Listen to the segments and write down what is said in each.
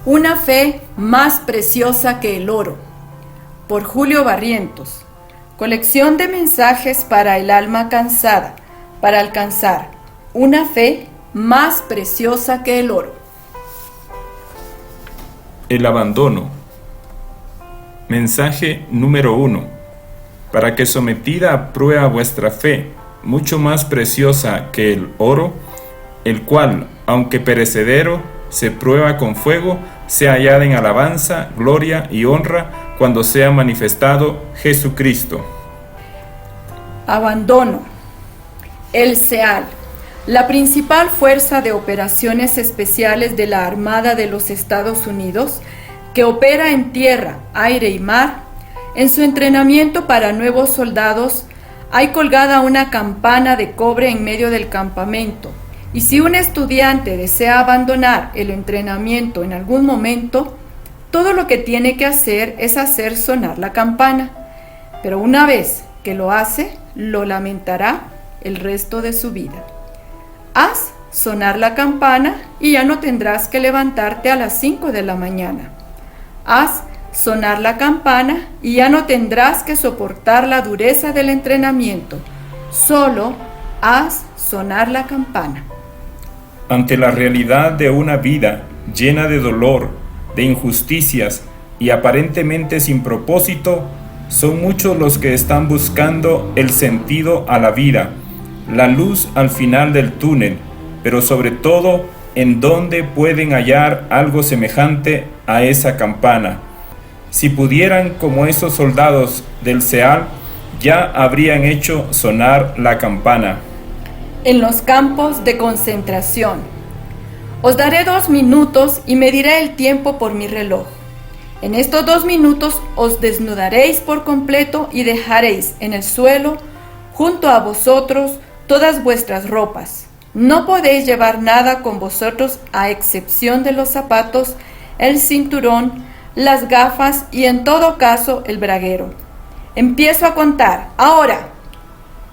Una fe más preciosa que el oro. Por Julio Barrientos. Colección de mensajes para el alma cansada, para alcanzar una fe más preciosa que el oro. El abandono. Mensaje número 1. Para que sometida a prueba vuestra fe, mucho más preciosa que el oro, el cual, aunque perecedero, se prueba con fuego, sea hallada en alabanza, gloria y honra cuando sea manifestado Jesucristo. Abandono. El SEAL, la principal fuerza de operaciones especiales de la Armada de los Estados Unidos, que opera en tierra, aire y mar. En su entrenamiento para nuevos soldados hay colgada una campana de cobre en medio del campamento, y si un estudiante desea abandonar el entrenamiento en algún momento, todo lo que tiene que hacer es hacer sonar la campana, pero una vez que lo hace, lo lamentará el resto de su vida. Haz sonar la campana y ya no tendrás que levantarte a las 5 de la mañana. Haz sonar la campana y ya no tendrás que soportar la dureza del entrenamiento. Solo haz sonar la campana. Ante la realidad de una vida llena de dolor, de injusticias y aparentemente sin propósito, son muchos los que están buscando el sentido a la vida, la luz al final del túnel, pero sobre todo en dónde pueden hallar algo semejante a esa campana. Si pudieran, como esos soldados del SEAL, ya habrían hecho sonar la campana. En los campos de concentración. Os daré 2 minutos y mediré el tiempo por mi reloj. En estos 2 minutos os desnudaréis por completo y dejaréis en el suelo, junto a vosotros, todas vuestras ropas. No podéis llevar nada con vosotros a excepción de los zapatos, el cinturón, las gafas y en todo caso el braguero. Empiezo a contar. Ahora.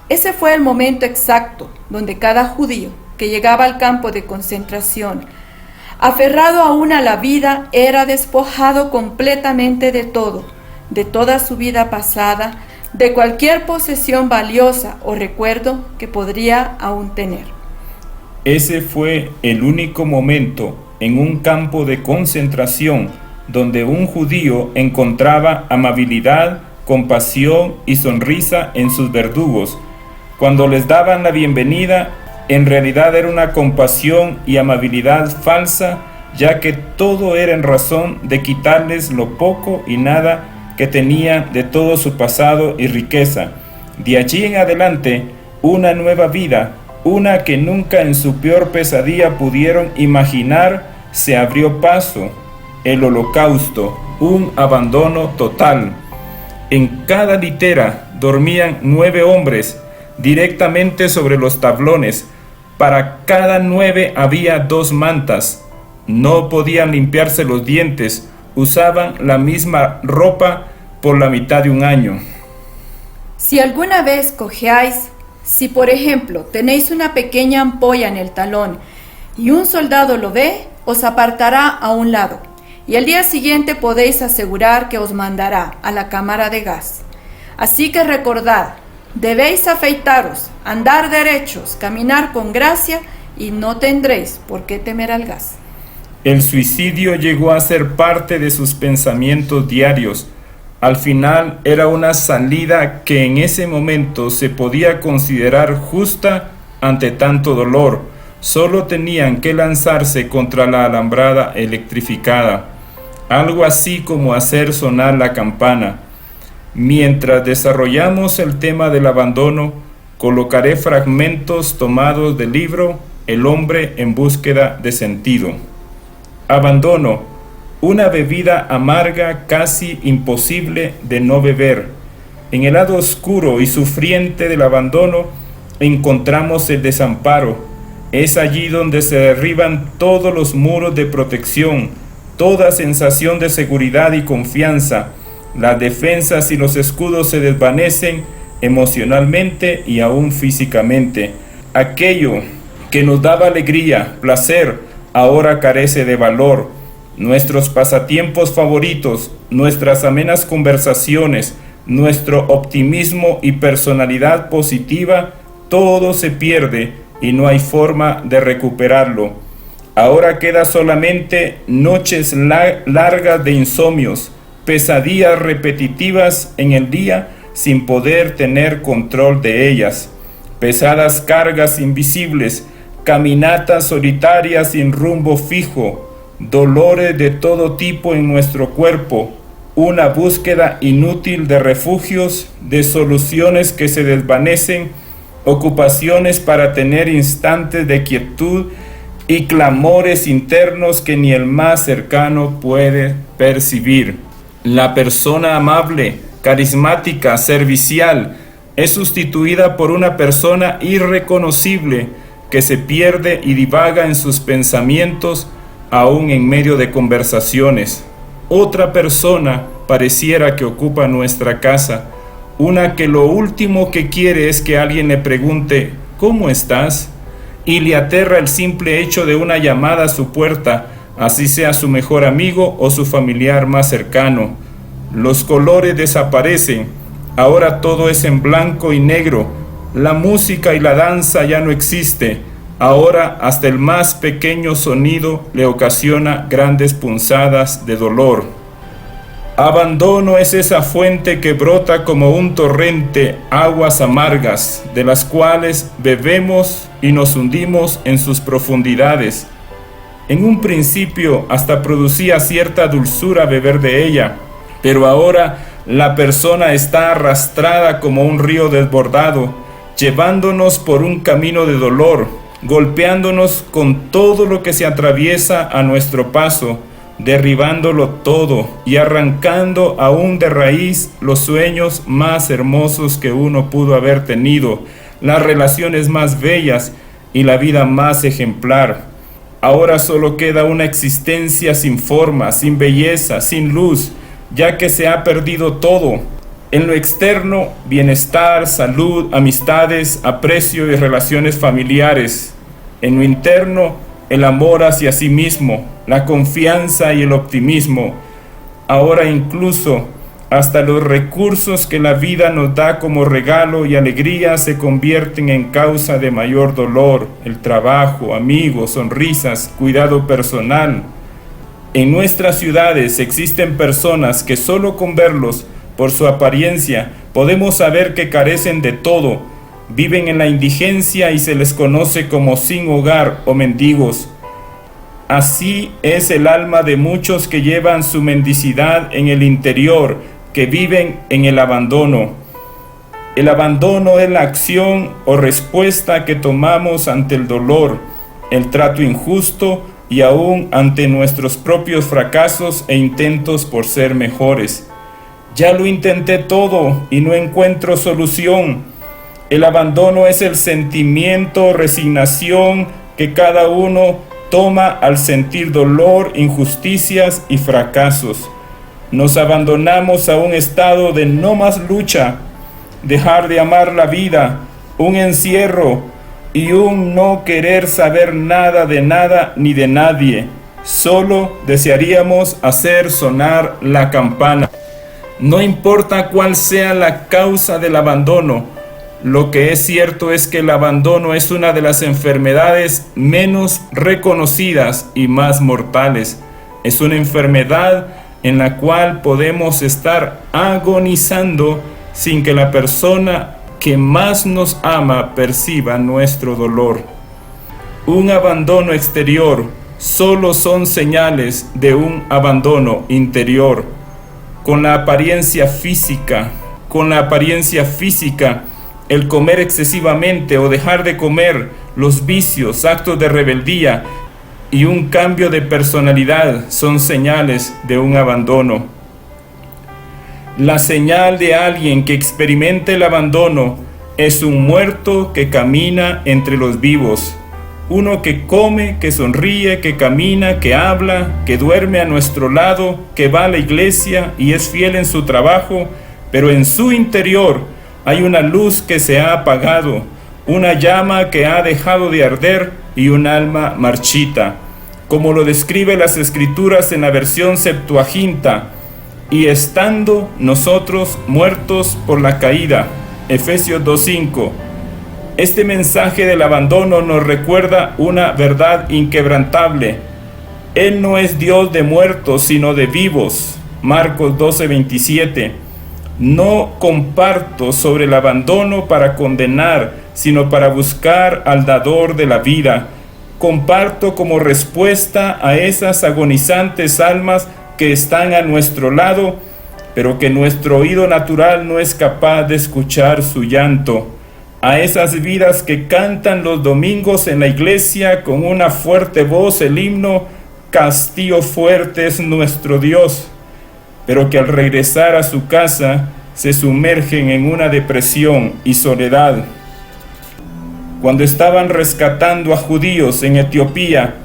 Ese fue el momento exacto donde cada judío que llegaba al campo de concentración, aferrado aún a la vida, era despojado completamente de todo, de toda su vida pasada, de cualquier posesión valiosa o recuerdo que podría aún tener. Ese fue el único momento en un campo de concentración donde un judío encontraba amabilidad, compasión y sonrisa en sus verdugos. Cuando les daban la bienvenida, en realidad era una compasión y amabilidad falsa, ya que todo era en razón de quitarles lo poco y nada que tenían de todo su pasado y riqueza. De allí en adelante, una nueva vida, una que nunca en su peor pesadilla pudieron imaginar, se abrió paso. El holocausto, un abandono total. En cada litera dormían 9 hombres, directamente sobre los tablones. Para cada 9 había 2 mantas. No podían limpiarse los dientes. Usaban la misma ropa por la mitad de un año. Si alguna vez cojeáis, si por ejemplo tenéis una pequeña ampolla en el talón y un soldado lo ve, os apartará a un lado, y al día siguiente podéis asegurar que os mandará a la cámara de gas. Así que recordad, debéis afeitaros, andar derechos, caminar con gracia y no tendréis por qué temer al gas. El suicidio llegó a ser parte de sus pensamientos diarios. Al final era una salida que en ese momento se podía considerar justa ante tanto dolor. Solo tenían que lanzarse contra la alambrada electrificada, algo así como hacer sonar la campana. Mientras desarrollamos el tema del abandono, colocaré fragmentos tomados del libro El hombre en búsqueda de sentido. Abandono, una bebida amarga casi imposible de no beber. En el lado oscuro y sufriente del abandono encontramos el desamparo. Es allí donde se derriban todos los muros de protección, toda sensación de seguridad y confianza. Las defensas y los escudos se desvanecen emocionalmente y aún físicamente. Aquello que nos daba alegría, placer, ahora carece de valor. nuestros pasatiempos favoritos, nuestras amenas conversaciones, nuestro optimismo y personalidad positiva, todo se pierde y no hay forma de recuperarlo. Ahora queda solamente noches largas de insomnios, pesadillas repetitivas en el día sin poder tener control de ellas, pesadas cargas invisibles, caminatas solitarias sin rumbo fijo, dolores de todo tipo en nuestro cuerpo, una búsqueda inútil de refugios, de soluciones que se desvanecen, ocupaciones para tener instantes de quietud y clamores internos que ni el más cercano puede percibir. La persona amable, carismática, servicial, es sustituida por una persona irreconocible que se pierde y divaga en sus pensamientos aún en medio de conversaciones. Otra persona pareciera que ocupa nuestra casa, una que lo último que quiere es que alguien le pregunte ¿cómo estás? Y le aterra el simple hecho de una llamada a su puerta, así sea su mejor amigo o su familiar más cercano. Los colores desaparecen, ahora todo es en blanco y negro, la música y la danza ya no existe, ahora hasta el más pequeño sonido le ocasiona grandes punzadas de dolor. Abandono es esa fuente que brota como un torrente, aguas amargas, de las cuales bebemos y nos hundimos en sus profundidades. En un principio hasta producía cierta dulzura beber de ella, pero ahora la persona está arrastrada como un río desbordado, llevándonos por un camino de dolor, golpeándonos con todo lo que se atraviesa a nuestro paso, derribándolo todo y arrancando aún de raíz los sueños más hermosos que uno pudo haber tenido, las relaciones más bellas y la vida más ejemplar. Ahora solo queda una existencia sin forma, sin belleza, sin luz, ya que se ha perdido todo. En lo externo, bienestar, salud, amistades, aprecio y relaciones familiares. En lo interno, el amor hacia sí mismo, la confianza y el optimismo. Ahora incluso hasta los recursos que la vida nos da como regalo y alegría se convierten en causa de mayor dolor: el trabajo, amigos, sonrisas, cuidado personal. En nuestras ciudades existen personas que solo con verlos, por su apariencia, podemos saber que carecen de todo. Viven en la indigencia y se les conoce como sin hogar o mendigos. Así es el alma de muchos que llevan su mendicidad en el interior, que viven en el abandono. El abandono es la acción o respuesta que tomamos ante el dolor, el trato injusto y aún ante nuestros propios fracasos e intentos por ser mejores. Ya lo intenté todo y no encuentro solución. El abandono es el sentimiento, resignación que cada uno toma al sentir dolor, injusticias y fracasos. Nos abandonamos a un estado de no más lucha, dejar de amar la vida, un encierro y un no querer saber nada de nada ni de nadie. Solo desearíamos hacer sonar la campana. No importa cuál sea la causa del abandono, lo que es cierto es que el abandono es una de las enfermedades menos reconocidas y más mortales. Es una enfermedad en la cual podemos estar agonizando sin que la persona que más nos ama perciba nuestro dolor. Un abandono exterior solo son señales de un abandono interior. Con la apariencia física, el comer excesivamente o dejar de comer, los vicios, actos de rebeldía y un cambio de personalidad son señales de un abandono. La señal de alguien que experimente el abandono es un muerto que camina entre los vivos, uno que come, que sonríe, que camina, que habla, que duerme a nuestro lado, que va a la iglesia y es fiel en su trabajo, pero en su interior hay una luz que se ha apagado, una llama que ha dejado de arder y un alma marchita. como lo describe las Escrituras en la versión Septuaginta, y estando nosotros muertos por la caída. Efesios 2:5. Este mensaje del abandono nos recuerda una verdad inquebrantable. Él no es Dios de muertos, sino de vivos. Marcos 12:27. No comparto sobre el abandono para condenar, sino para buscar al dador de la vida. Comparto como respuesta a esas agonizantes almas que están a nuestro lado, pero que nuestro oído natural no es capaz de escuchar su llanto. A esas vidas que cantan los domingos en la iglesia con una fuerte voz el himno «Castillo fuerte es nuestro Dios», pero que al regresar a su casa se sumergen en una depresión y soledad. Cuando estaban rescatando a judíos en Etiopía,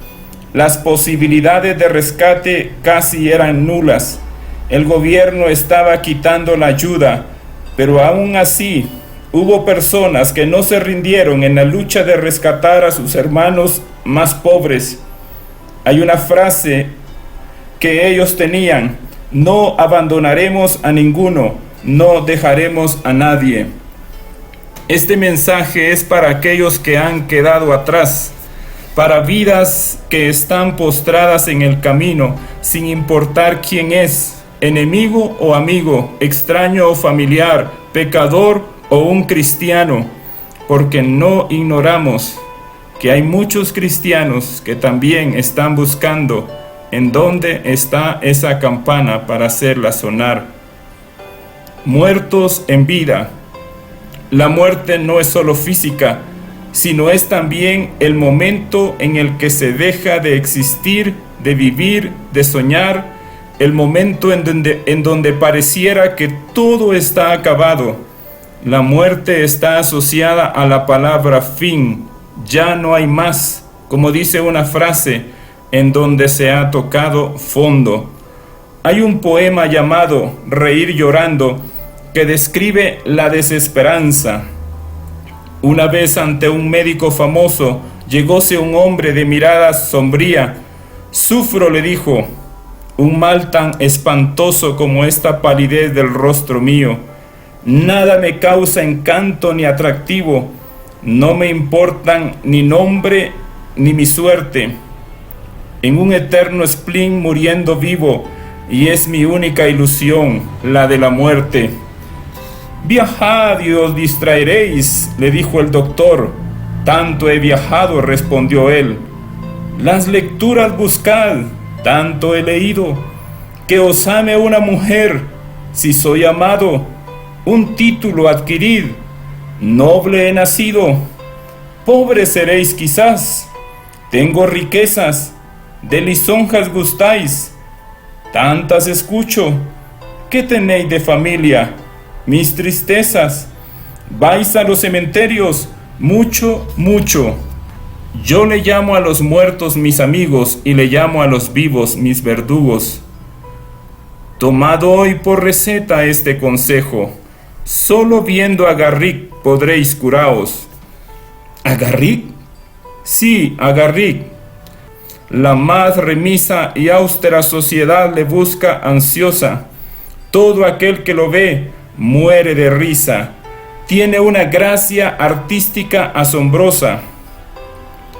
las posibilidades de rescate casi eran nulas. El gobierno estaba quitando la ayuda, pero aún así hubo personas que no se rindieron en la lucha de rescatar a sus hermanos más pobres. Hay una frase que ellos tenían: no abandonaremos a ninguno, no dejaremos a nadie. Este mensaje es para aquellos que han quedado atrás, para vidas que están postradas en el camino, sin importar quién es, enemigo o amigo, extraño o familiar, pecador o un cristiano, porque no ignoramos que hay muchos cristianos que también están buscando en dónde está esa campana para hacerla sonar. Muertos en vida. La muerte no es solo física, sino es también el momento en el que se deja de existir, de vivir, de soñar, el momento en donde pareciera que todo está acabado. La muerte está asociada a la palabra fin, ya no hay más, como dice una frase en donde se ha tocado fondo. Hay un poema llamado Reír llorando que describe la desesperanza. Una vez ante un médico famoso llegóse un hombre de mirada sombría. Sufro, le dijo, un mal tan espantoso como esta palidez del rostro mío. Nada me causa encanto ni atractivo. No me importan ni nombre ni mi suerte. En un eterno spleen muriendo vivo, y es mi única ilusión, la de la muerte. Viajad y os distraeréis, le dijo el doctor. Tanto he viajado, respondió él. Las lecturas buscad, tanto he leído. Que os ame una mujer, si soy amado. Un título adquirid, noble he nacido. Pobre seréis quizás, tengo riquezas, de lisonjas gustáis. Tantas escucho, ¿qué tenéis de familia? Mis tristezas, vais a los cementerios, mucho, mucho. Yo le llamo a los muertos mis amigos y le llamo a los vivos mis verdugos. Tomad hoy por receta este consejo, solo viendo a Garrick podréis curaos. ¿A Garrick? Sí, a Garrick. La más remisa y austera sociedad le busca ansiosa. Todo aquel que lo ve muere de risa. Tiene una gracia artística asombrosa.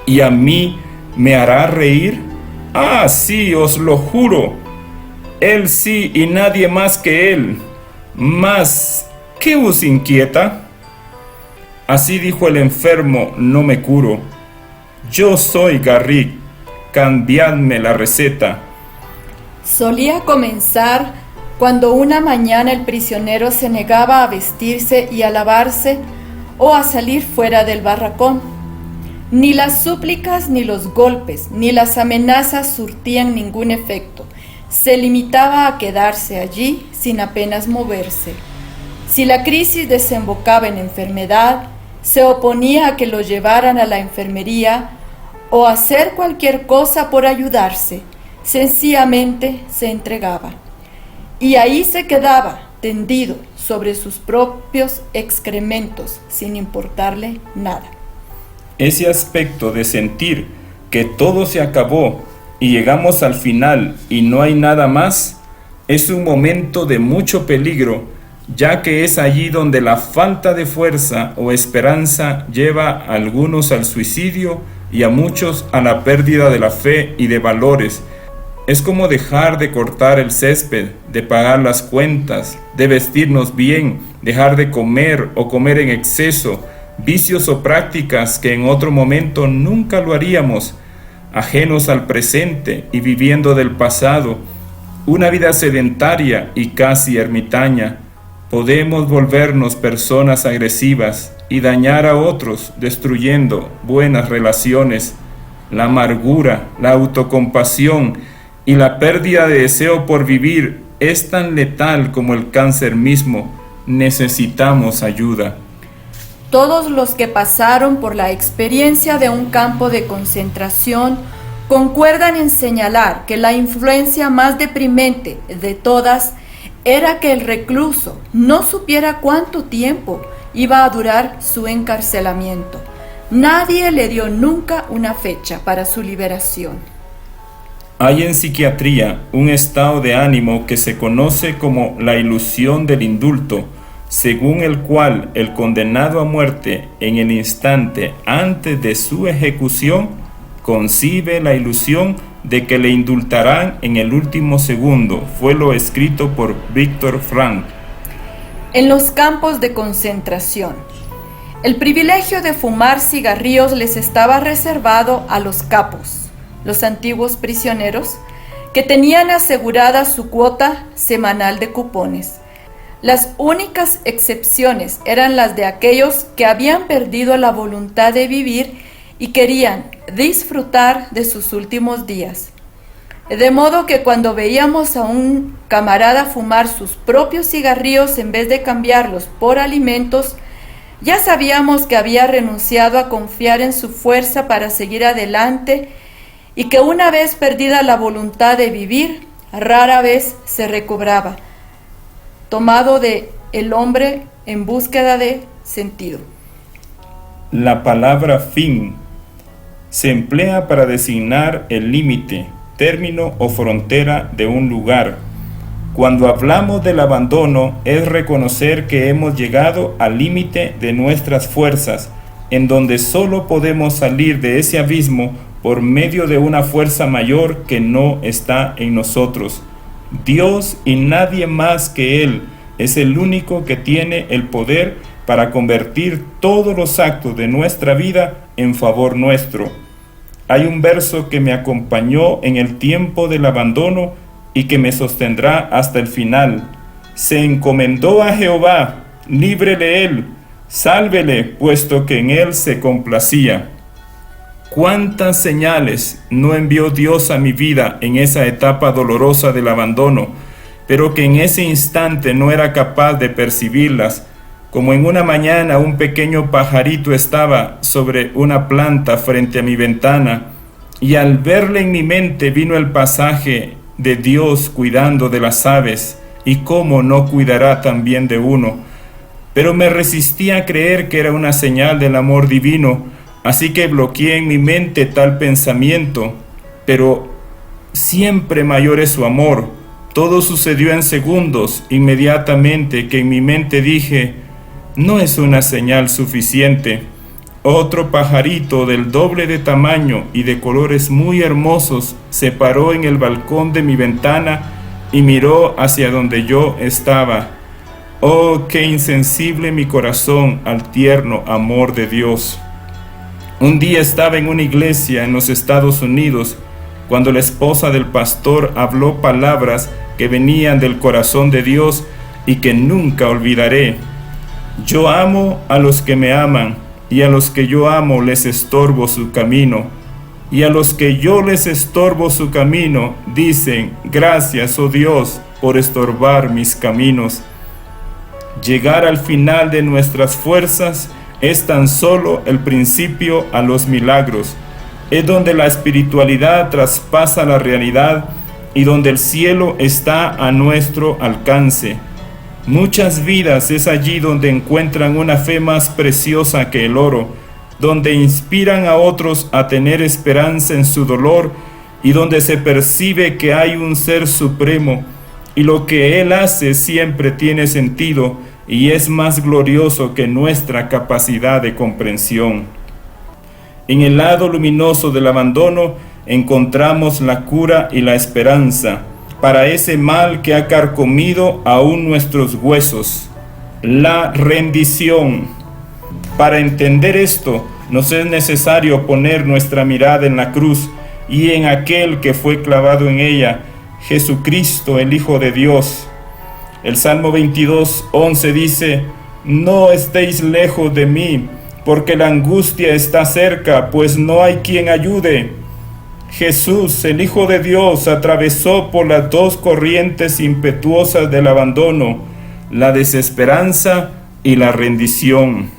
¿Y a mí me hará reír? Ah, sí, os lo juro. Él sí y nadie más que él. Mas, ¿qué os inquieta? Así dijo el enfermo, no me curo. Yo soy Garrick, cambiadme la receta. Solía comenzar cuando una mañana el prisionero se negaba a vestirse y a lavarse o a salir fuera del barracón. Ni las súplicas, ni los golpes, ni las amenazas surtían ningún efecto. Se limitaba a quedarse allí sin apenas moverse. Si la crisis desembocaba en enfermedad, se oponía a que lo llevaran a la enfermería o a hacer cualquier cosa por ayudarse. Sencillamente se entregaba. Y ahí se quedaba, tendido sobre sus propios excrementos, sin importarle nada. Ese aspecto de sentir que todo se acabó y llegamos al final y no hay nada más, es un momento de mucho peligro, ya que es allí donde la falta de fuerza o esperanza lleva a algunos al suicidio y a muchos a la pérdida de la fe y de valores. Es como dejar de cortar el césped, de pagar las cuentas, de vestirnos bien, dejar de comer o comer en exceso, vicios o prácticas que en otro momento nunca lo haríamos, ajenos al presente y viviendo del pasado, una vida sedentaria y casi ermitaña. Podemos volvernos personas agresivas y dañar a otros destruyendo buenas relaciones. La amargura, la autocompasión y la pérdida de deseo por vivir es tan letal como el cáncer mismo. Necesitamos ayuda. Todos los que pasaron por la experiencia de un campo de concentración concuerdan en señalar que la influencia más deprimente de todas era que el recluso no supiera cuánto tiempo iba a durar su encarcelamiento. Nadie le dio nunca una fecha para su liberación. Hay en psiquiatría un estado de ánimo que se conoce como la ilusión del indulto, según el cual el condenado a muerte en el instante antes de su ejecución concibe la ilusión de que le indultarán en el último segundo. Fue lo escrito por Viktor Frankl. En los campos de concentración, el privilegio de fumar cigarrillos les estaba reservado a los capos, los antiguos prisioneros, que tenían asegurada su cuota semanal de cupones. Las únicas excepciones eran las de aquellos que habían perdido la voluntad de vivir y querían disfrutar de sus últimos días. De modo que cuando veíamos a un camarada fumar sus propios cigarrillos en vez de cambiarlos por alimentos, ya sabíamos que había renunciado a confiar en su fuerza para seguir adelante y que una vez perdida la voluntad de vivir, rara vez se recobraba, tomado de el hombre en búsqueda de sentido. La palabra fin se emplea para designar el límite, término o frontera de un lugar. Cuando hablamos del abandono, es reconocer que hemos llegado al límite de nuestras fuerzas, en donde solo podemos salir de ese abismo por medio de una fuerza mayor que no está en nosotros. Dios y nadie más que Él es el único que tiene el poder para convertir todos los actos de nuestra vida en favor nuestro. Hay un verso que me acompañó en el tiempo del abandono y que me sostendrá hasta el final. Se encomendó a Jehová, líbrele Él, sálvele, puesto que en Él se complacía. ¿Cuántas señales no envió Dios a mi vida en esa etapa dolorosa del abandono, pero que en ese instante no era capaz de percibirlas? Como en una mañana un pequeño pajarito estaba sobre una planta frente a mi ventana, y al verle en mi mente vino el pasaje de Dios cuidando de las aves, y cómo no cuidará también de uno. Pero me resistí a creer que era una señal del amor divino, así que bloqueé en mi mente tal pensamiento. Pero siempre mayor es su amor. Todo sucedió en segundos, inmediatamente que en mi mente dije: no es una señal suficiente. Otro pajarito del doble de tamaño y de colores muy hermosos se paró en el balcón de mi ventana y miró hacia donde yo estaba. Oh, qué insensible mi corazón al tierno amor de Dios. Un día estaba en una iglesia en los Estados Unidos cuando la esposa del pastor habló palabras que venían del corazón de Dios y que nunca olvidaré. Yo amo a los que me aman, y a los que yo amo les estorbo su camino. Y a los que yo les estorbo su camino, dicen: gracias, oh Dios, por estorbar mis caminos. Llegar al final de nuestras fuerzas es tan solo el principio a los milagros. Es donde la espiritualidad traspasa la realidad y donde el cielo está a nuestro alcance. Muchas vidas es allí donde encuentran una fe más preciosa que el oro, donde inspiran a otros a tener esperanza en su dolor y donde se percibe que hay un ser supremo, y lo que Él hace siempre tiene sentido y es más glorioso que nuestra capacidad de comprensión. En el lado luminoso del abandono encontramos la cura y la esperanza para ese mal que ha carcomido aún nuestros huesos, la rendición. Para entender esto, nos es necesario poner nuestra mirada en la cruz y en aquel que fue clavado en ella, Jesucristo, el Hijo de Dios. El Salmo 22:11 dice: no estéis lejos de mí, porque la angustia está cerca, pues no hay quien ayude. Jesús, el Hijo de Dios, atravesó por las dos corrientes impetuosas del abandono, la desesperanza y la rendición.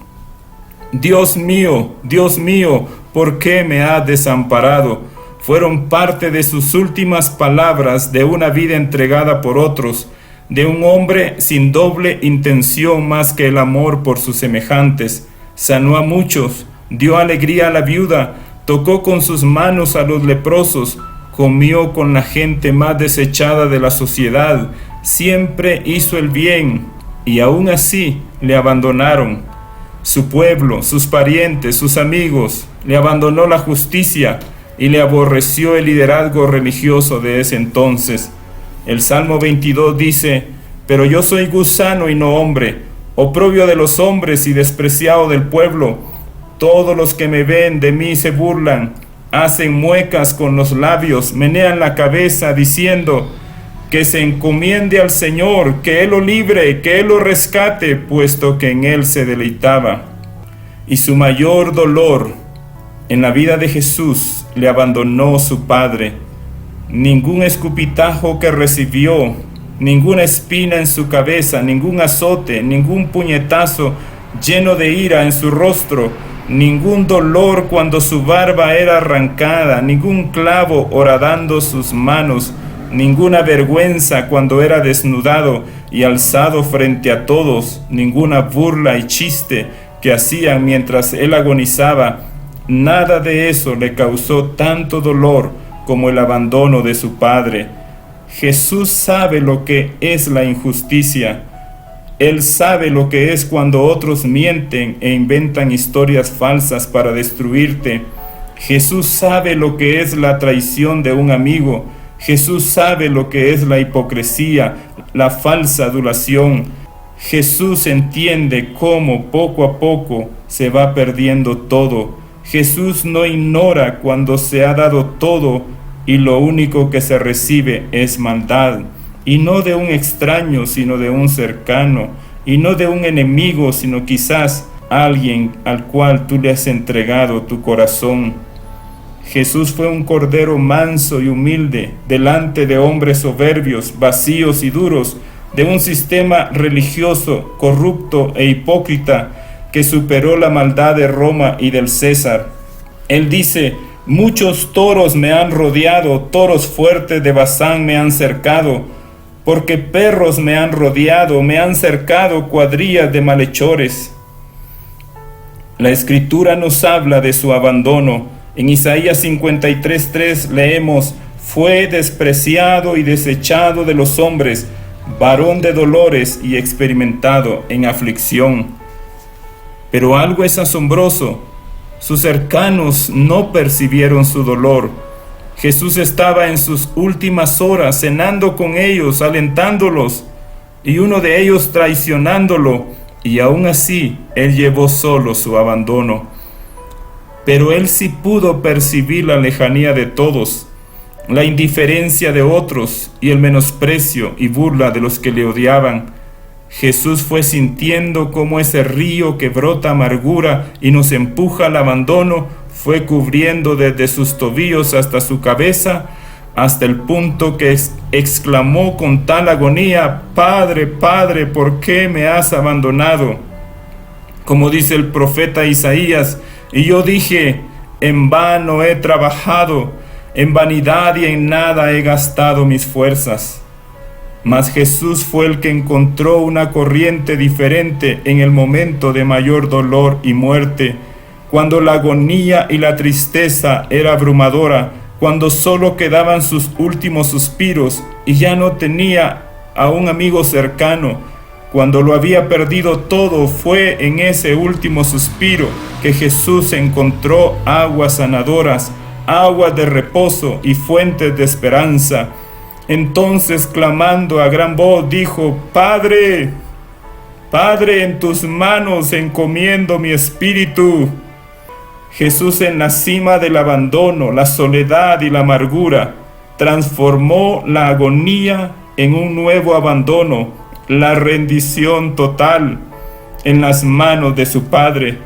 Dios mío, ¿por qué me has desamparado? Fueron parte de sus últimas palabras de una vida entregada por otros, de un hombre sin doble intención más que el amor por sus semejantes. Sanó a muchos, dio alegría a la viuda, tocó con sus manos a los leprosos, comió con la gente más desechada de la sociedad, siempre hizo el bien, y aún así le abandonaron. Su pueblo, sus parientes, sus amigos, le abandonó la justicia y le aborreció el liderazgo religioso de ese entonces. El Salmo 22 dice: pero yo soy gusano y no hombre, oprobio de los hombres y despreciado del pueblo. Todos los que me ven de mí se burlan, hacen muecas con los labios, menean la cabeza diciendo: que se encomiende al Señor, que Él lo libre, que Él lo rescate, puesto que en Él se deleitaba. Y su mayor dolor en la vida de Jesús le abandonó su Padre. Ningún escupitajo que recibió, ninguna espina en su cabeza, ningún azote, ningún puñetazo lleno de ira en su rostro, ningún dolor cuando su barba era arrancada, ningún clavo horadando sus manos, ninguna vergüenza cuando era desnudado y alzado frente a todos, ninguna burla y chiste que hacían mientras él agonizaba. Nada de eso le causó tanto dolor como el abandono de su Padre. Jesús sabe lo que es la injusticia. Él sabe lo que es cuando otros mienten e inventan historias falsas para destruirte. Jesús sabe lo que es la traición de un amigo. Jesús sabe lo que es la hipocresía, la falsa adulación. Jesús entiende cómo poco a poco se va perdiendo todo. Jesús no ignora cuando se ha dado todo y lo único que se recibe es maldad. Y no de un extraño, sino de un cercano. Y no de un enemigo, sino quizás alguien al cual tú le has entregado tu corazón. Jesús fue un cordero manso y humilde delante de hombres soberbios, vacíos y duros, de un sistema religioso corrupto e hipócrita que superó la maldad de Roma y del César. Él dice: muchos toros me han rodeado, toros fuertes de Basán me han cercado, porque perros me han rodeado, me han cercado cuadrillas de malhechores. La Escritura nos habla de su abandono. En Isaías 53:3 leemos: fue despreciado y desechado de los hombres, varón de dolores y experimentado en aflicción. Pero algo es asombroso: sus cercanos no percibieron su dolor. Jesús estaba en sus últimas horas cenando con ellos, alentándolos, y uno de ellos traicionándolo, y aún así él llevó solo su abandono. Pero él sí pudo percibir la lejanía de todos, la indiferencia de otros y el menosprecio y burla de los que le odiaban. Jesús fue sintiendo cómo ese río que brota amargura y nos empuja al abandono fue cubriendo desde sus tobillos hasta su cabeza, hasta el punto que exclamó con tal agonía: Padre, Padre, ¿por qué me has abandonado? Como dice el profeta Isaías: y yo dije, en vano he trabajado, en vanidad y en nada he gastado mis fuerzas. Mas Jesús fue el que encontró una corriente diferente en el momento de mayor dolor y muerte, cuando la agonía y la tristeza era abrumadora, cuando solo quedaban sus últimos suspiros y ya no tenía a un amigo cercano, cuando lo había perdido todo. Fue en ese último suspiro que Jesús encontró aguas sanadoras, aguas de reposo y fuentes de esperanza. Entonces, clamando a gran voz, dijo: Padre, Padre, en tus manos encomiendo mi espíritu. Jesús, en la cima del abandono, la soledad y la amargura, transformó la agonía en un nuevo abandono, la rendición total en las manos de su Padre.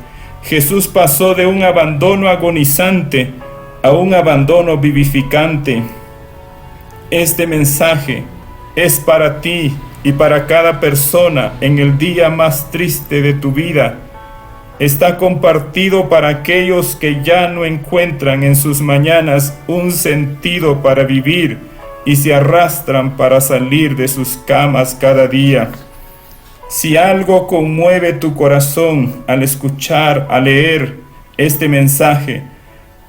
Jesús pasó de un abandono agonizante a un abandono vivificante. Este mensaje es para ti y para cada persona en el día más triste de tu vida. Está compartido para aquellos que ya no encuentran en sus mañanas un sentido para vivir y se arrastran para salir de sus camas cada día. Si algo conmueve tu corazón al escuchar, al leer este mensaje,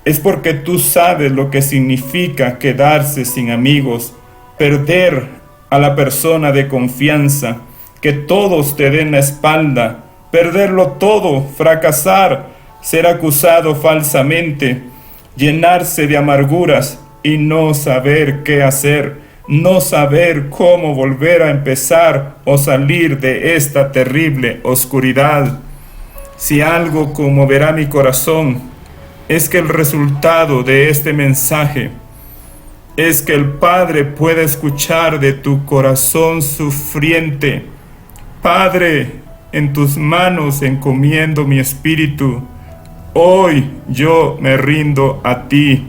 es porque tú sabes lo que significa quedarse sin amigos, perder a la persona de confianza, que todos te den la espalda, perderlo todo, fracasar, ser acusado falsamente, llenarse de amarguras y no saber qué hacer, no saber cómo volver a empezar o salir de esta terrible oscuridad. Si algo conmoverá mi corazón, es que el resultado de este mensaje es que el Padre pueda escuchar de tu corazón sufriente: Padre, en tus manos encomiendo mi espíritu. Hoy yo me rindo a ti.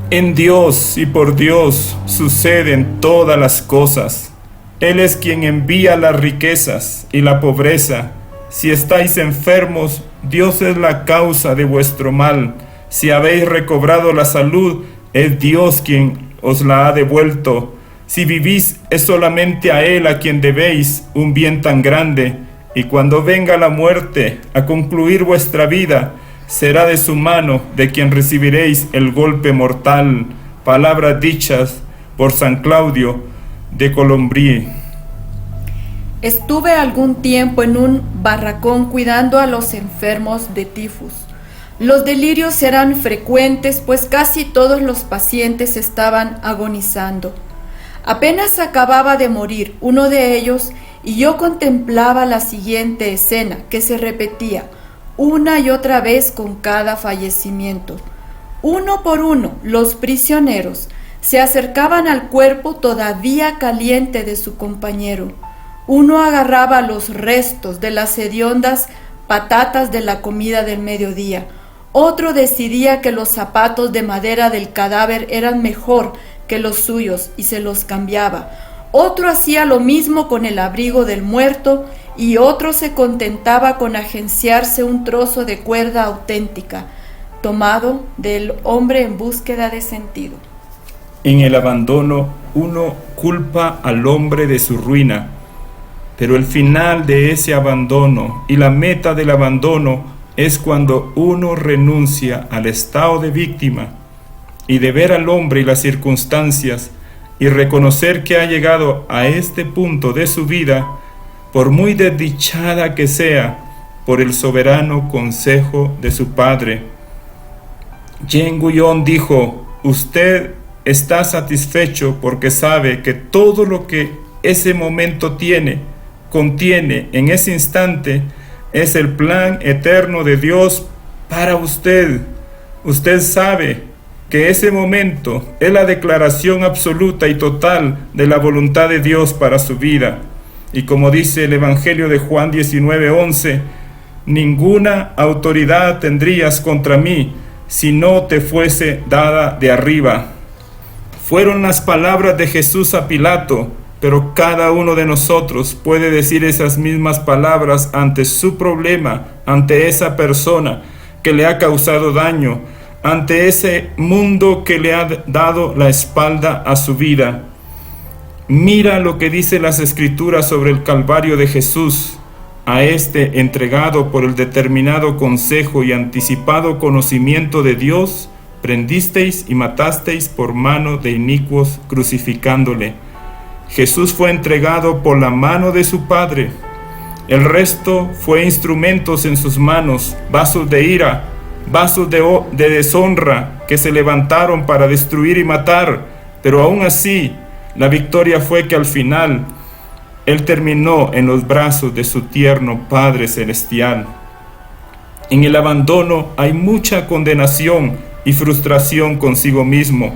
En Dios y por Dios suceden todas las cosas. Él es quien envía las riquezas y la pobreza. Si estáis enfermos, Dios es la causa de vuestro mal. Si habéis recobrado la salud, es Dios quien os la ha devuelto. Si vivís, es solamente a Él a quien debéis un bien tan grande. Y cuando venga la muerte a concluir vuestra vida, será de su mano de quien recibiréis el golpe mortal. Palabras dichas por San Claudio de Colombier. Estuve algún tiempo en un barracón cuidando a los enfermos de tifus. Los delirios eran frecuentes, pues casi todos los pacientes estaban agonizando. Apenas acababa de morir uno de ellos y yo contemplaba la siguiente escena que se repetía una y otra vez con cada fallecimiento. Uno por uno, los prisioneros se acercaban al cuerpo todavía caliente de su compañero. Uno agarraba los restos de las hediondas patatas de la comida del mediodía. Otro decidía que los zapatos de madera del cadáver eran mejor que los suyos y se los cambiaba. Otro hacía lo mismo con el abrigo del muerto y otro se contentaba con agenciarse un trozo de cuerda auténtica, tomado del hombre en búsqueda de sentido. En el abandono, uno culpa al hombre de su ruina, pero el final de ese abandono y la meta del abandono es cuando uno renuncia al estado de víctima y de ver al hombre y las circunstancias y reconocer que ha llegado a este punto de su vida, por muy desdichada que sea, por el soberano consejo de su Padre. Jean Guyon dijo: usted está satisfecho porque sabe que todo lo que ese momento contiene en ese instante es el plan eterno de Dios para usted. Usted sabe que ese momento es la declaración absoluta y total de la voluntad de Dios para su vida. Y como dice el Evangelio de Juan 19:11, ninguna autoridad tendrías contra mí si no te fuese dada de arriba. Fueron las palabras de Jesús a Pilato, pero cada uno de nosotros puede decir esas mismas palabras ante su problema, ante esa persona que le ha causado daño, ante ese mundo que le ha dado la espalda a su vida. Mira lo que dice las Escrituras sobre el Calvario de Jesús. A entregado por el determinado consejo y anticipado conocimiento de Dios, prendisteis y matasteis por mano de inicuos, crucificándole. Jesús fue entregado por la mano de su Padre. El resto fue instrumentos en sus manos, vasos de ira, vasos de deshonra que se levantaron para destruir y matar, pero aún así, la victoria fue que al final Él terminó en los brazos de su tierno Padre Celestial. En el abandono hay mucha condenación y frustración consigo mismo.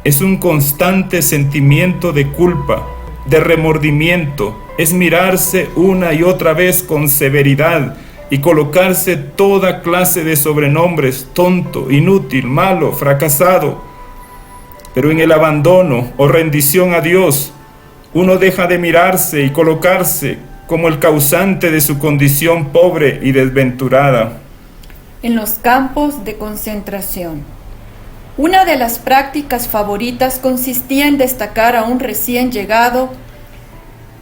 Es un constante sentimiento de culpa, de remordimiento, es mirarse una y otra vez con severidad y colocarse toda clase de sobrenombres: tonto, inútil, malo, fracasado. Pero en el abandono o rendición a Dios, uno deja de mirarse y colocarse como el causante de su condición pobre y desventurada. En los campos de concentración. Una de las prácticas favoritas consistía en destacar a un recién llegado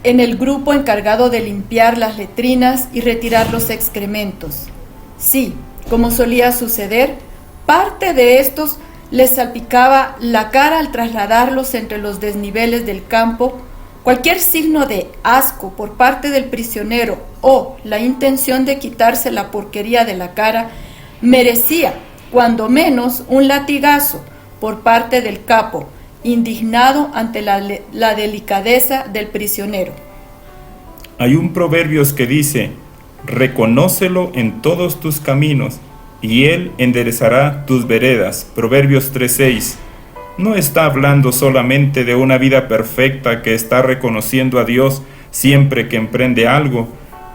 en el grupo encargado de limpiar las letrinas y retirar los excrementos. Sí, como solía suceder, parte de estos les salpicaba la cara al trasladarlos entre los desniveles del campo. Cualquier signo de asco por parte del prisionero o la intención de quitarse la porquería de la cara merecía, cuando menos, un latigazo por parte del capo, indignado ante la delicadeza del prisionero. Hay un proverbio que dice: reconócelo en todos tus caminos, y Él enderezará tus veredas. Proverbios 3:6. No está hablando solamente de una vida perfecta que está reconociendo a Dios siempre que emprende algo,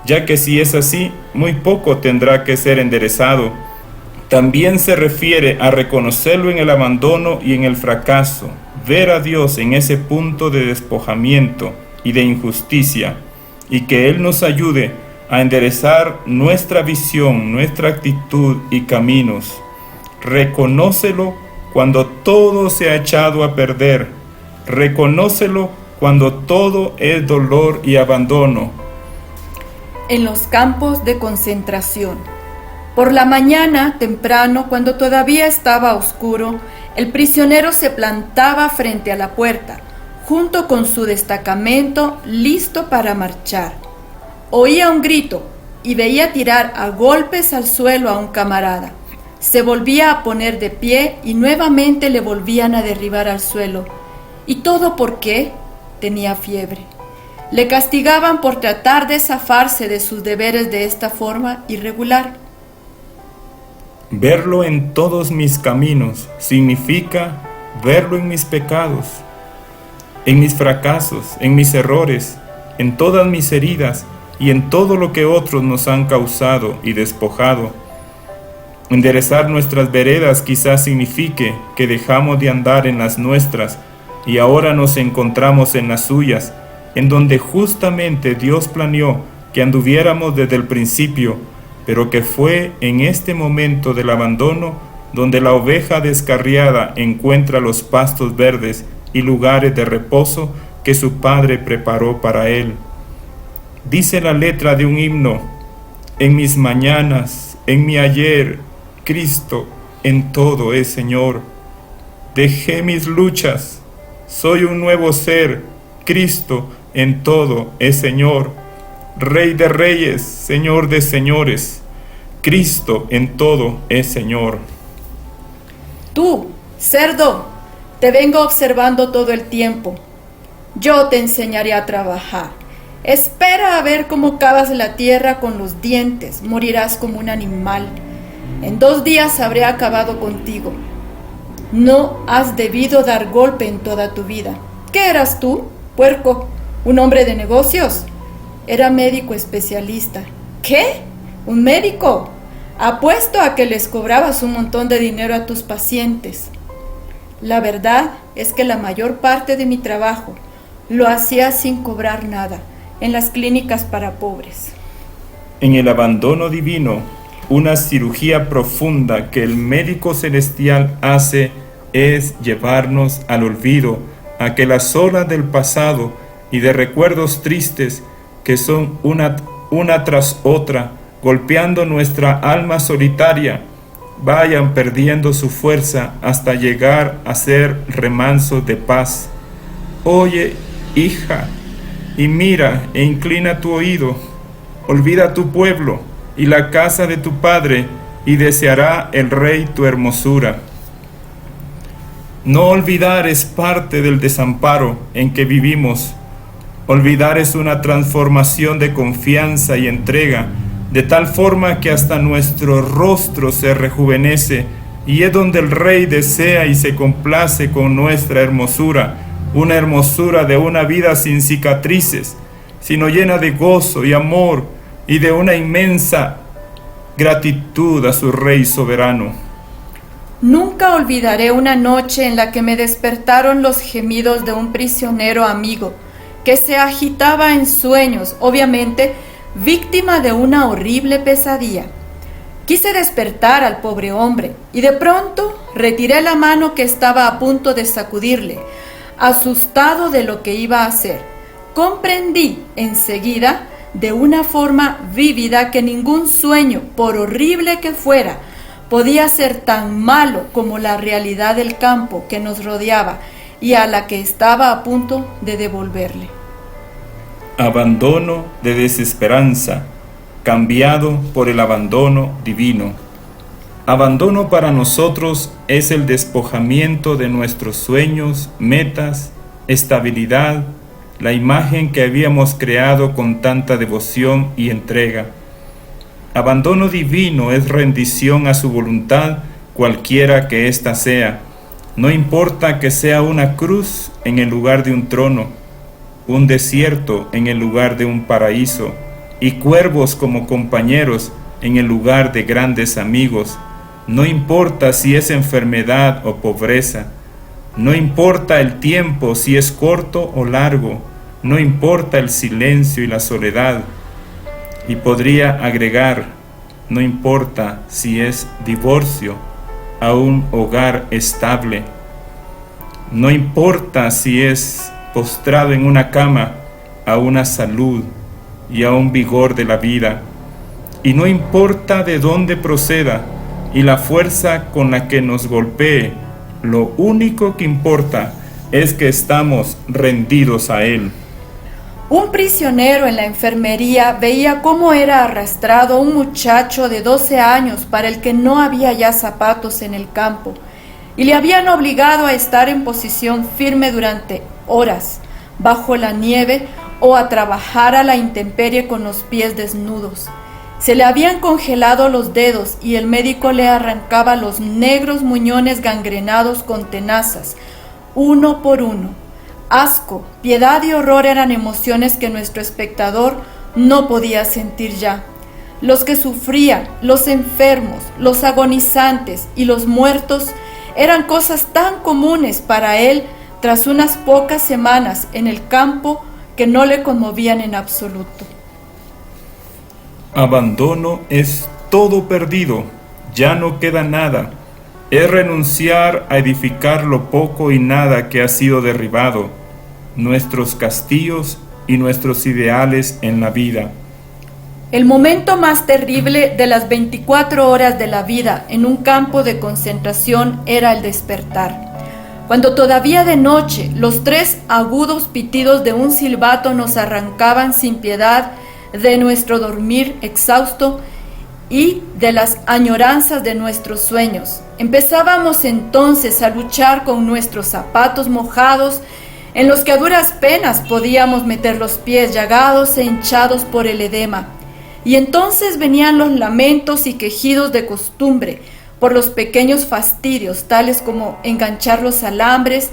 ya que si es así, muy poco tendrá que ser enderezado. También se refiere a reconocerlo en el abandono y en el fracaso, ver a Dios en ese punto de despojamiento y de injusticia, y que Él nos ayude a enderezar nuestra visión, nuestra actitud y caminos. Reconócelo cuando todo se ha echado a perder. Reconócelo cuando todo es dolor y abandono. En los campos de concentración. Por la mañana, temprano, cuando todavía estaba oscuro, el prisionero se plantaba frente a la puerta, junto con su destacamento, listo para marchar. Oía un grito y veía tirar a golpes al suelo a un camarada. Se volvía a poner de pie y nuevamente le volvían a derribar al suelo. ¿Y todo por qué? Tenía fiebre. Le castigaban por tratar de zafarse de sus deberes de esta forma irregular. Verlo en todos mis caminos significa verlo en mis pecados, en mis fracasos, en mis errores, en todas mis heridas y en todo lo que otros nos han causado y despojado. Enderezar nuestras veredas quizás signifique que dejamos de andar en las nuestras y ahora nos encontramos en las suyas, en donde justamente Dios planeó que anduviéramos desde el principio, pero que fue en este momento del abandono donde la oveja descarriada encuentra los pastos verdes y lugares de reposo que su Padre preparó para él. Dice la letra de un himno: en mis mañanas, en mi ayer, Cristo en todo es Señor. Dejé mis luchas, soy un nuevo ser, Cristo en todo es Señor. Rey de reyes, Señor de señores, Cristo en todo es Señor. Tú, cerdo, te vengo observando todo el tiempo. Yo te enseñaré a trabajar. Espera a ver cómo cavas la tierra con los dientes, morirás como un animal. En 2 días habré acabado contigo. No has debido dar golpe en toda tu vida. ¿Qué eras tú, puerco? ¿Un hombre de negocios? Era médico especialista. ¿Qué? ¿Un médico? Apuesto a que les cobrabas un montón de dinero a tus pacientes. La verdad es que la mayor parte de mi trabajo lo hacía sin cobrar nada en las clínicas para pobres. En el abandono divino, una cirugía profunda que el médico celestial hace es llevarnos al olvido, a que las olas del pasado y de recuerdos tristes que son una tras otra, golpeando nuestra alma solitaria, vayan perdiendo su fuerza hasta llegar a ser remansos de paz. Oye, hija, y mira e inclina tu oído. Olvida tu pueblo y la casa de tu padre, y deseará el rey tu hermosura. No olvidar es parte del desamparo en que vivimos. Olvidar es una transformación de confianza y entrega, de tal forma que hasta nuestro rostro se rejuvenece, y es donde el Rey desea y se complace con nuestra hermosura, una hermosura de una vida sin cicatrices, sino llena de gozo y amor y de una inmensa gratitud a su Rey soberano. Nunca olvidaré una noche en la que me despertaron los gemidos de un prisionero amigo que se agitaba en sueños, obviamente víctima de una horrible pesadilla. Quise despertar al pobre hombre y de pronto retiré la mano que estaba a punto de sacudirle, asustado de lo que iba a hacer. Comprendí enseguida, de una forma vívida, que ningún sueño, por horrible que fuera, podía ser tan malo como la realidad del campo que nos rodeaba y a la que estaba a punto de devolverle. Abandono de desesperanza, cambiado por el abandono divino. Abandono para nosotros es el despojamiento de nuestros sueños, metas, estabilidad, la imagen que habíamos creado con tanta devoción y entrega. Abandono divino es rendición a su voluntad, cualquiera que ésta sea. No importa que sea una cruz en el lugar de un trono, un desierto en el lugar de un paraíso, y cuervos como compañeros en el lugar de grandes amigos. No importa si es enfermedad o pobreza. No importa el tiempo, si es corto o largo. No importa el silencio y la soledad. Y podría agregar, no importa si es divorcio a un hogar estable. No importa si es postrado en una cama a una salud y a un vigor de la vida. Y no importa de dónde proceda y la fuerza con la que nos golpee, lo único que importa es que estamos rendidos a Él. Un prisionero en la enfermería veía cómo era arrastrado un muchacho de 12 años para el que no había ya zapatos en el campo, y le habían obligado a estar en posición firme durante horas, bajo la nieve, o a trabajar a la intemperie con los pies desnudos. Se le habían congelado los dedos y el médico le arrancaba los negros muñones gangrenados con tenazas, uno por uno. Asco, piedad y horror eran emociones que nuestro espectador no podía sentir ya. Los que sufrían, los enfermos, los agonizantes y los muertos eran cosas tan comunes para él tras unas pocas semanas en el campo que no le conmovían en absoluto. Abandono es todo perdido, ya no queda nada. Es renunciar a edificar lo poco y nada que ha sido derribado, nuestros castillos y nuestros ideales en la vida. El momento más terrible de las 24 horas de la vida en un campo de concentración era el despertar. Cuando todavía de noche los 3 agudos pitidos de un silbato nos arrancaban sin piedad de nuestro dormir exhausto y de las añoranzas de nuestros sueños. Empezábamos entonces a luchar con nuestros zapatos mojados, en los que a duras penas podíamos meter los pies llagados e hinchados por el edema. Y entonces venían los lamentos y quejidos de costumbre por los pequeños fastidios, tales como enganchar los alambres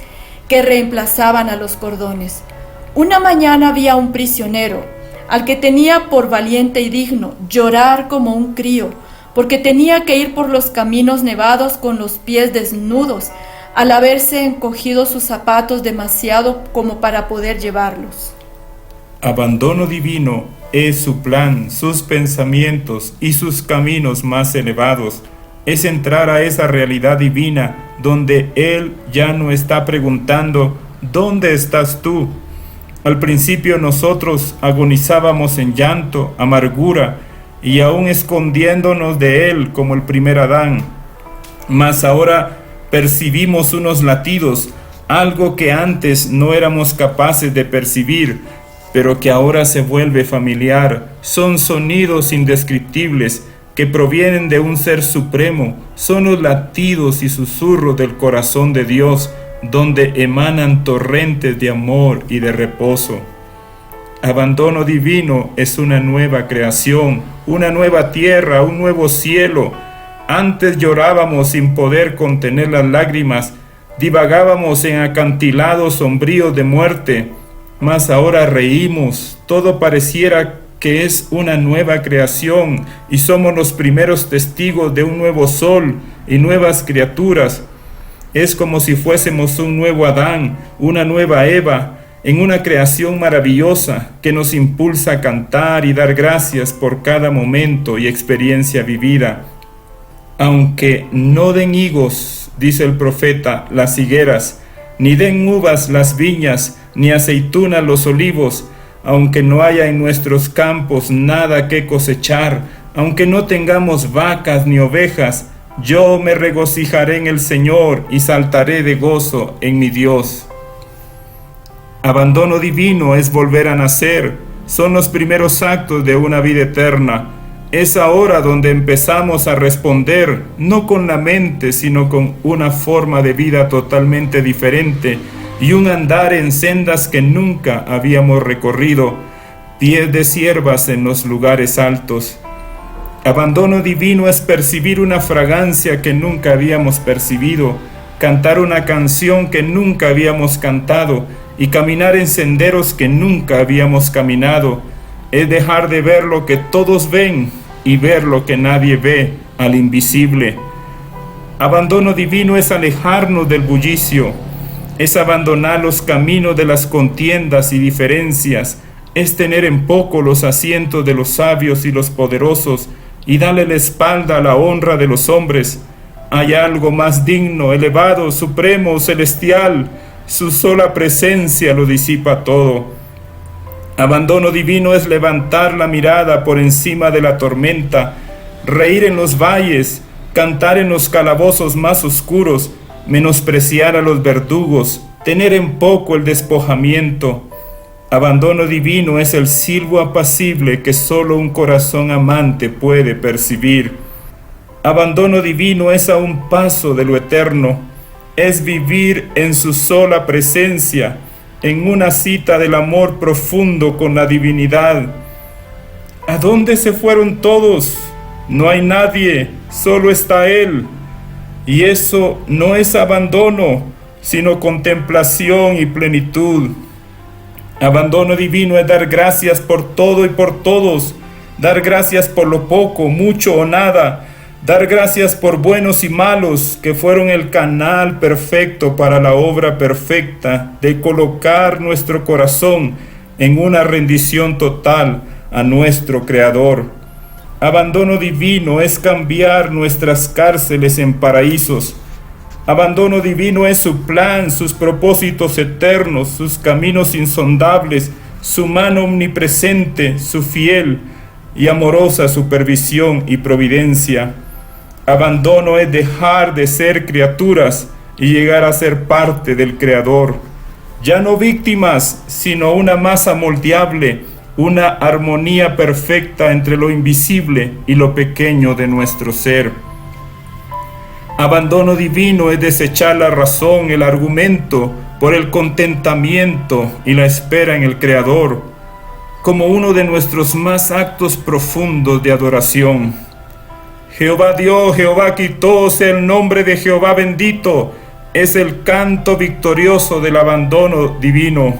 que reemplazaban a los cordones. Una mañana había un prisionero, al que tenía por valiente y digno llorar como un crío, porque tenía que ir por los caminos nevados con los pies desnudos, al haberse encogido sus zapatos demasiado como para poder llevarlos. Abandono divino es su plan, sus pensamientos y sus caminos más elevados. Es entrar a esa realidad divina donde Él ya no está preguntando ¿dónde estás tú? Al principio nosotros agonizábamos en llanto, amargura y aún escondiéndonos de Él como el primer Adán. mas ahora percibimos unos latidos, algo que antes no éramos capaces de percibir, pero que ahora se vuelve familiar. Son sonidos indescriptibles que provienen de un ser supremo, son los latidos y susurros del corazón de Dios, donde emanan torrentes de amor y de reposo. Abandono divino es una nueva creación, una nueva tierra, un nuevo cielo. Antes llorábamos sin poder contener las lágrimas, divagábamos en acantilados sombríos de muerte, mas ahora reímos, todo pareciera que es una nueva creación y somos los primeros testigos de un nuevo sol y nuevas criaturas. Es como si fuésemos un nuevo Adán, una nueva Eva, en una creación maravillosa que nos impulsa a cantar y dar gracias por cada momento y experiencia vivida. Aunque no den higos, dice el profeta, las higueras, ni den uvas las viñas, ni aceitunas los olivos, aunque no haya en nuestros campos nada que cosechar, aunque no tengamos vacas ni ovejas, yo me regocijaré en el Señor y saltaré de gozo en mi Dios. Abandono divino es volver a nacer, son los primeros actos de una vida eterna. Es ahora donde empezamos a responder, no con la mente, sino con una forma de vida totalmente diferente y un andar en sendas que nunca habíamos recorrido, pies de ciervas en los lugares altos. Abandono divino es percibir una fragancia que nunca habíamos percibido, cantar una canción que nunca habíamos cantado y caminar en senderos que nunca habíamos caminado. Es dejar de ver lo que todos ven y ver lo que nadie ve, al invisible. Abandono divino es alejarnos del bullicio, es abandonar los caminos de las contiendas y diferencias, es tener en poco los asientos de los sabios y los poderosos y darle la espalda a la honra de los hombres. Hay algo más digno, elevado, supremo, celestial, su sola presencia lo disipa todo. Abandono divino es levantar la mirada por encima de la tormenta, reír en los valles, cantar en los calabozos más oscuros, menospreciar a los verdugos, tener en poco el despojamiento. Abandono divino es el silbo apacible que solo un corazón amante puede percibir. Abandono divino es a un paso de lo eterno, es vivir en su sola presencia, en una cita del amor profundo con la divinidad. ¿A dónde se fueron todos? No hay nadie, solo está Él. Y eso no es abandono, sino contemplación y plenitud. Abandono divino es dar gracias por todo y por todos, dar gracias por lo poco, mucho o nada, dar gracias por buenos y malos que fueron el canal perfecto para la obra perfecta de colocar nuestro corazón en una rendición total a nuestro Creador. Abandono divino es cambiar nuestras cárceles en paraísos. Abandono divino es su plan, sus propósitos eternos, sus caminos insondables, su mano omnipresente, su fiel y amorosa supervisión y providencia. Abandono es dejar de ser criaturas y llegar a ser parte del Creador. Ya no víctimas, sino una masa moldeable, una armonía perfecta entre lo invisible y lo pequeño de nuestro ser. Abandono divino es desechar la razón, el argumento, por el contentamiento y la espera en el Creador, como uno de nuestros más actos profundos de adoración. Jehová dio, Jehová quitó, sea el nombre de Jehová bendito, es el canto victorioso del abandono divino.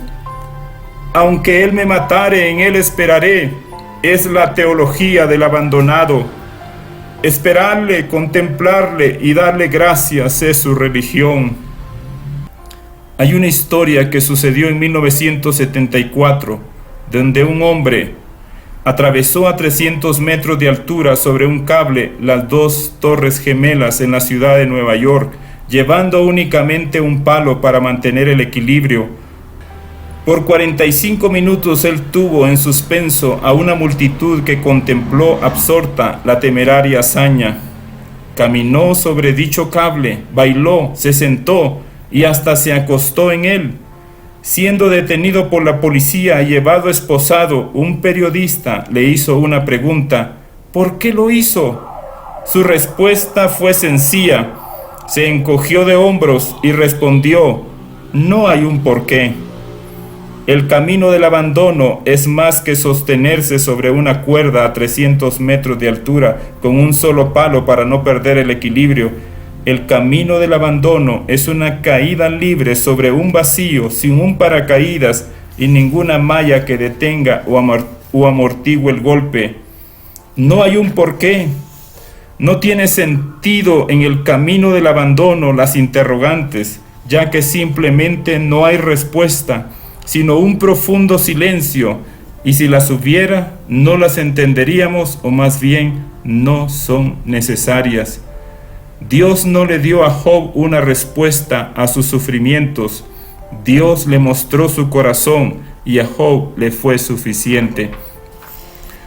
Aunque Él me matare, en Él esperaré, es la teología del abandonado. Esperarle, contemplarle y darle gracias es su religión. Hay una historia que sucedió en 1974, donde un hombre atravesó a 300 metros de altura sobre un cable las dos torres gemelas en la ciudad de Nueva York, llevando únicamente un palo para mantener el equilibrio. Por 45 minutos él tuvo en suspenso a una multitud que contempló absorta la temeraria hazaña. caminó sobre dicho cable, bailó, se sentó y hasta se acostó en él. Siendo detenido por la policía y llevado esposado, un periodista le hizo una pregunta: ¿por qué lo hizo? Su respuesta fue sencilla. Se encogió de hombros y respondió: no hay un porqué. El camino del abandono es más que sostenerse sobre una cuerda a 300 metros de altura con un solo palo para no perder el equilibrio. El camino del abandono es una caída libre sobre un vacío sin un paracaídas y ninguna malla que detenga o amortigue el golpe. No hay un porqué. No tiene sentido en el camino del abandono las interrogantes, ya que simplemente no hay respuesta, sino un profundo silencio, y si las hubiera, no las entenderíamos, o más bien, no son necesarias. Dios no le dio a Job una respuesta a sus sufrimientos. Dios le mostró su corazón, y a Job le fue suficiente.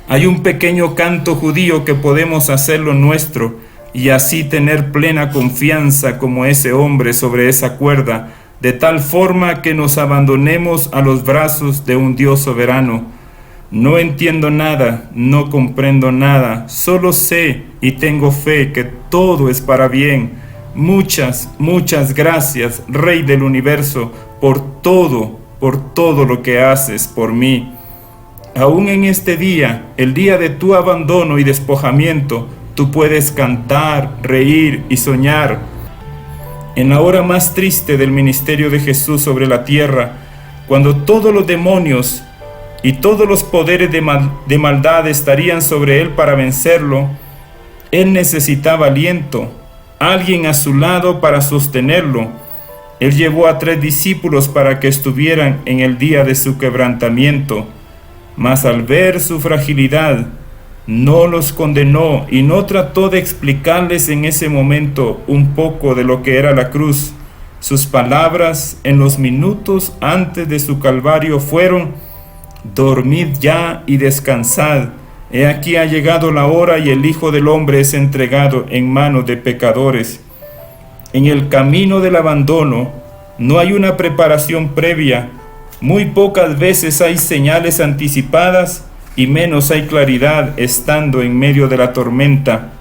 Hay un pequeño canto judío que podemos hacerlo nuestro, y así tener plena confianza como ese hombre sobre esa cuerda, de tal forma que nos abandonemos a los brazos de un Dios soberano. No entiendo nada, no comprendo nada, solo sé y tengo fe que todo es para bien. Muchas, muchas gracias, Rey del universo, por todo lo que haces por mí. Aún en este día, el día de tu abandono y despojamiento, tú puedes cantar, reír y soñar. En la hora más triste del ministerio de Jesús sobre la tierra, cuando todos los demonios y todos los poderes de maldad estarían sobre él para vencerlo, él necesitaba aliento, alguien a su lado para sostenerlo. Él llevó a 3 discípulos para que estuvieran en el día de su quebrantamiento, mas al ver su fragilidad, no los condenó y no trató de explicarles en ese momento un poco de lo que era la cruz. Sus palabras en los minutos antes de su calvario fueron: dormid ya y descansad. He aquí ha llegado la hora y el Hijo del Hombre es entregado en manos de pecadores. En el camino del abandono no hay una preparación previa. Muy pocas veces hay señales anticipadas y menos hay claridad estando en medio de la tormenta.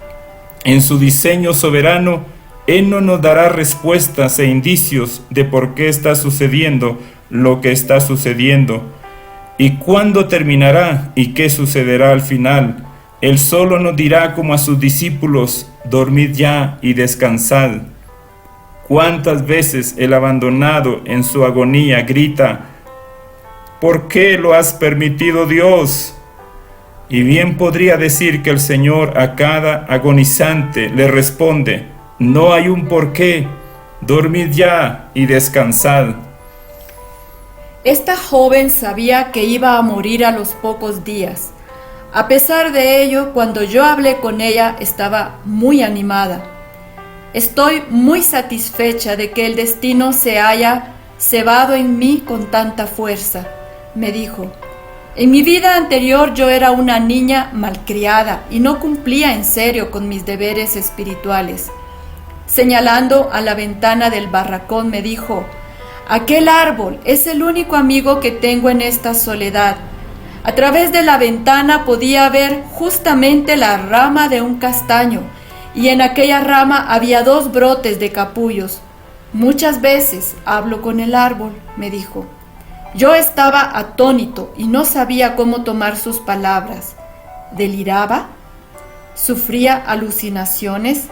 En su diseño soberano, Él no nos dará respuestas e indicios de por qué está sucediendo lo que está sucediendo y cuándo terminará y qué sucederá al final. Él solo nos dirá como a sus discípulos: dormid ya y descansad. ¿Cuántas veces el abandonado en su agonía grita: ¿por qué lo has permitido, Dios? Y bien podría decir que el Señor a cada agonizante le responde: no hay un porqué, dormid ya y descansad. Esta joven sabía que iba a morir a los pocos días. A pesar de ello, cuando yo hablé con ella, estaba muy animada. Estoy muy satisfecha de que el destino se haya cebado en mí con tanta fuerza, me dijo. En mi vida anterior yo era una niña malcriada y no cumplía en serio con mis deberes espirituales. Señalando a la ventana del barracón me dijo: aquel árbol es el único amigo que tengo en esta soledad. A través de la ventana podía ver justamente la rama de un castaño y en aquella rama había 2 brotes de capullos. Muchas veces hablo con el árbol, me dijo. Yo estaba atónito y no sabía cómo tomar sus palabras. ¿Deliraba? ¿Sufría alucinaciones?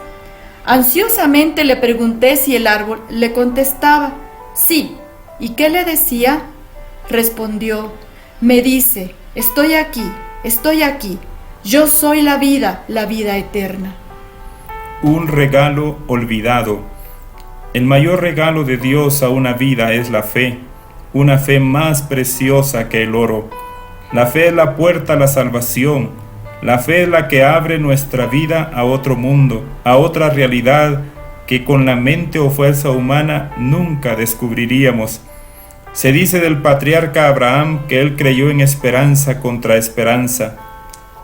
Ansiosamente le pregunté si el árbol le contestaba: sí. ¿Y qué le decía? Respondió: me dice: estoy aquí, yo soy la vida eterna. Un regalo olvidado. El mayor regalo de Dios a una vida es la fe. Una fe más preciosa que el oro. La fe es la puerta a la salvación. La fe es la que abre nuestra vida a otro mundo, a otra realidad que con la mente o fuerza humana nunca descubriríamos. Se dice del patriarca Abraham que él creyó en esperanza contra esperanza.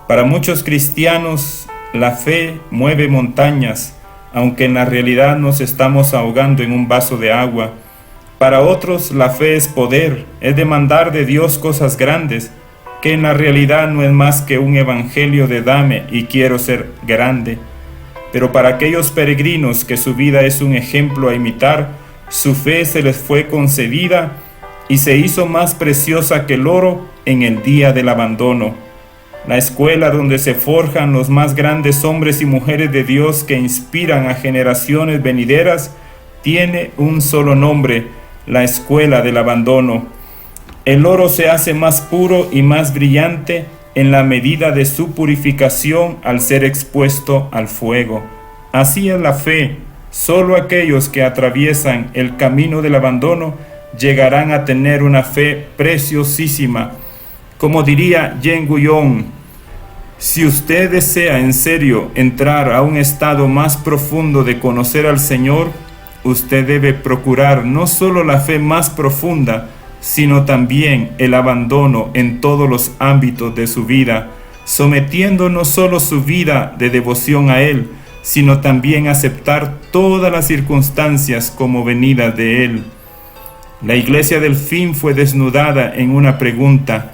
Para muchos cristianos, la fe mueve montañas. aunque en la realidad nos estamos ahogando en un vaso de agua. Para otros la fe es poder, es demandar de Dios cosas grandes, que en la realidad no es más que un evangelio de dame y quiero ser grande. Pero para aquellos peregrinos que su vida es un ejemplo a imitar, su fe se les fue concedida y se hizo más preciosa que el oro en el día del abandono. La escuela donde se forjan los más grandes hombres y mujeres de Dios que inspiran a generaciones venideras tiene un solo nombre: la escuela del abandono. El oro se hace más puro y más brillante en la medida de su purificación al ser expuesto al fuego. Así es la fe. Solo aquellos que atraviesan el camino del abandono llegarán a tener una fe preciosísima. Como diría Yen Guyon, si usted desea en serio entrar a un estado más profundo de conocer al Señor, usted debe procurar no solo la fe más profunda, sino también el abandono en todos los ámbitos de su vida, sometiendo no solo su vida de devoción a Él, sino también aceptar todas las circunstancias como venidas de Él. La iglesia del fin fue desnudada en una pregunta: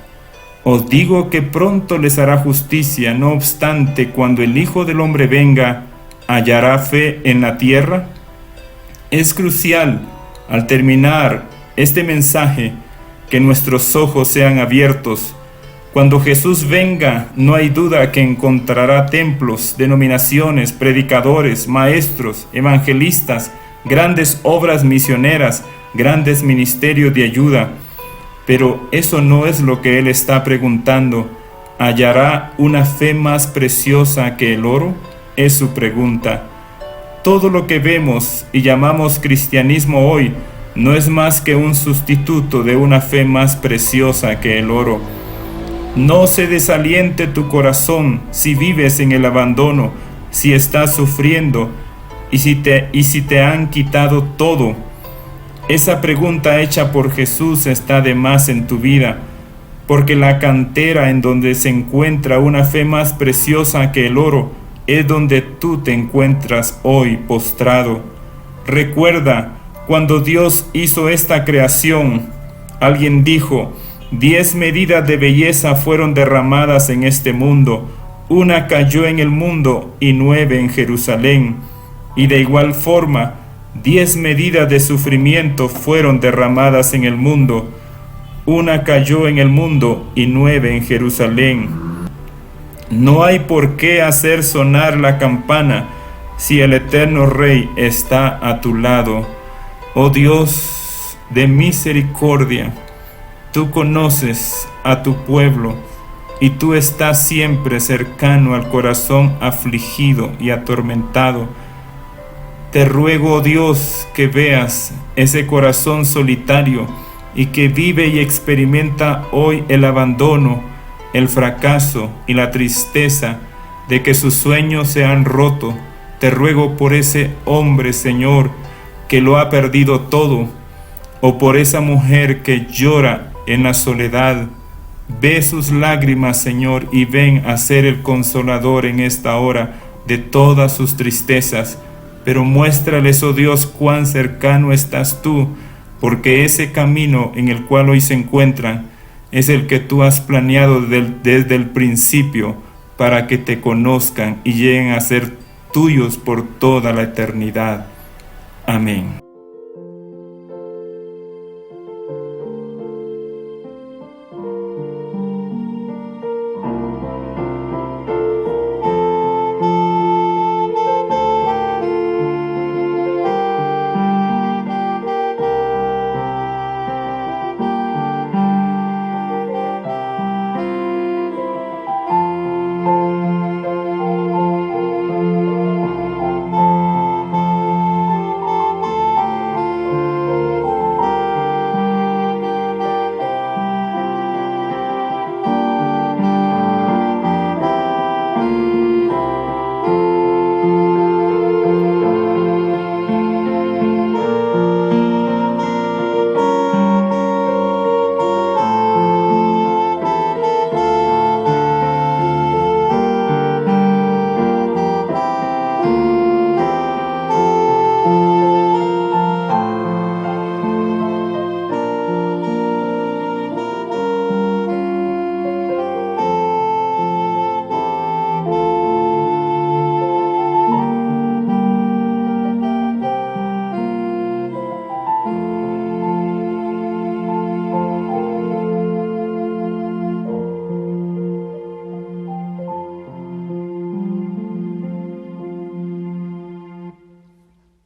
os digo que pronto les hará justicia, no obstante, cuando el Hijo del Hombre venga, ¿hallará fe en la tierra? Es crucial, al terminar este mensaje, que nuestros ojos sean abiertos. Cuando Jesús venga, no hay duda que encontrará templos, denominaciones, predicadores, maestros, evangelistas, grandes obras misioneras, grandes ministerios de ayuda. Pero eso no es lo que Él está preguntando. ¿Hallará una fe más preciosa que el oro? Es su pregunta. Todo lo que vemos y llamamos cristianismo hoy no es más que un sustituto de una fe más preciosa que el oro. No se desaliente tu corazón si vives en el abandono, si estás sufriendo y si te han quitado todo. Esa pregunta hecha por Jesús está de más en tu vida, porque la cantera en donde se encuentra una fe más preciosa que el oro es donde tú te encuentras hoy postrado. Recuerda, cuando Dios hizo esta creación, alguien dijo: 10 medidas de belleza fueron derramadas en este mundo, una cayó en el mundo y 9 en Jerusalén. Y de igual forma, 10 medidas de sufrimiento fueron derramadas en el mundo, una cayó en el mundo y 9 en Jerusalén. No hay por qué hacer sonar la campana si el eterno Rey está a tu lado. Oh Dios de misericordia, tú conoces a tu pueblo y tú estás siempre cercano al corazón afligido y atormentado. Te ruego, oh Dios, que veas ese corazón solitario y que vive y experimenta hoy el abandono, el fracaso y la tristeza de que sus sueños se han roto. Te ruego por ese hombre, Señor, que lo ha perdido todo, o por esa mujer que llora en la soledad. Ve sus lágrimas, Señor, y ven a ser el consolador en esta hora de todas sus tristezas. Pero muéstrales, oh Dios, cuán cercano estás tú, porque ese camino en el cual hoy se encuentran es el que tú has planeado desde el principio, para que te conozcan y lleguen a ser tuyos por toda la eternidad. Amén.